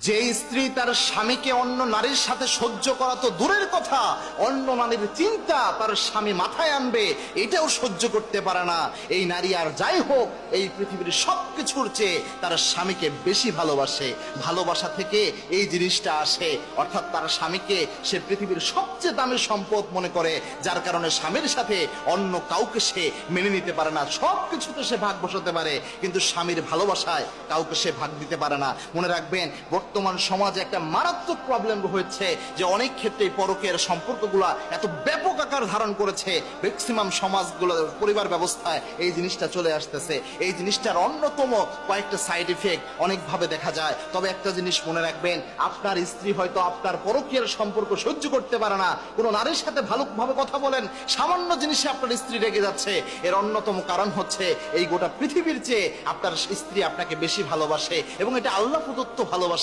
যে স্ত্রী তার স্বামীকে অন্য নারীর সাথে সহ্য করা তো দূরের কথা, অন্য নারীর চিন্তা তার স্বামী মাথায় আনবে এটাও সহ্য করতে পারে না, এই নারী আর যাই হোক এই পৃথিবীর সবকিছুর চেয়ে তার স্বামীকে বেশি ভালোবাসে। ভালোবাসা থেকে এই জিনিসটা আসে, অর্থাৎ তার স্বামীকে সে পৃথিবীর সবচেয়ে দামি সম্পদ মনে করে, যার কারণে স্বামীর সাথে অন্য কাউকে সে মেনে নিতে পারে না। সবকিছুতে সে ভাগ বসাতে পারে, কিন্তু স্বামীর ভালোবাসায় কাউকে সে ভাগ দিতে পারে না। মনে রাখবেন, বর্তমান সমাজে একটা মারাত্মক প্রবলেম হয়েছে যে অনেক ক্ষেত্রে পরকীয়ার সম্পর্কগুলো এত ব্যাপক আকার ধারণ করেছে, ম্যাক্সিমাম সমাজগুলো পরিবার ব্যবস্থায় এই জিনিসটা চলে আসতেছে। এই জিনিসটার অন্যতম কয়েকটা সাইড ইফেক্ট অনেকভাবে দেখা যায়। তবে একটা জিনিস মনে রাখবেন, আপনার স্ত্রী হয়তো আপনার পরকীয়ার সম্পর্ক সহ্য করতে পারে না, কোনো নারীর সাথে ভালোভাবে কথা বলেন, সামান্য জিনিসে আপনার স্ত্রী রেগে যাচ্ছে, এর অন্যতম কারণ হচ্ছে এই গোটা পৃথিবীর চেয়ে আপনার স্ত্রী আপনাকে বেশি ভালোবাসে, এবং এটা আল্লাহ প্রদত্ত ভালোবাসা।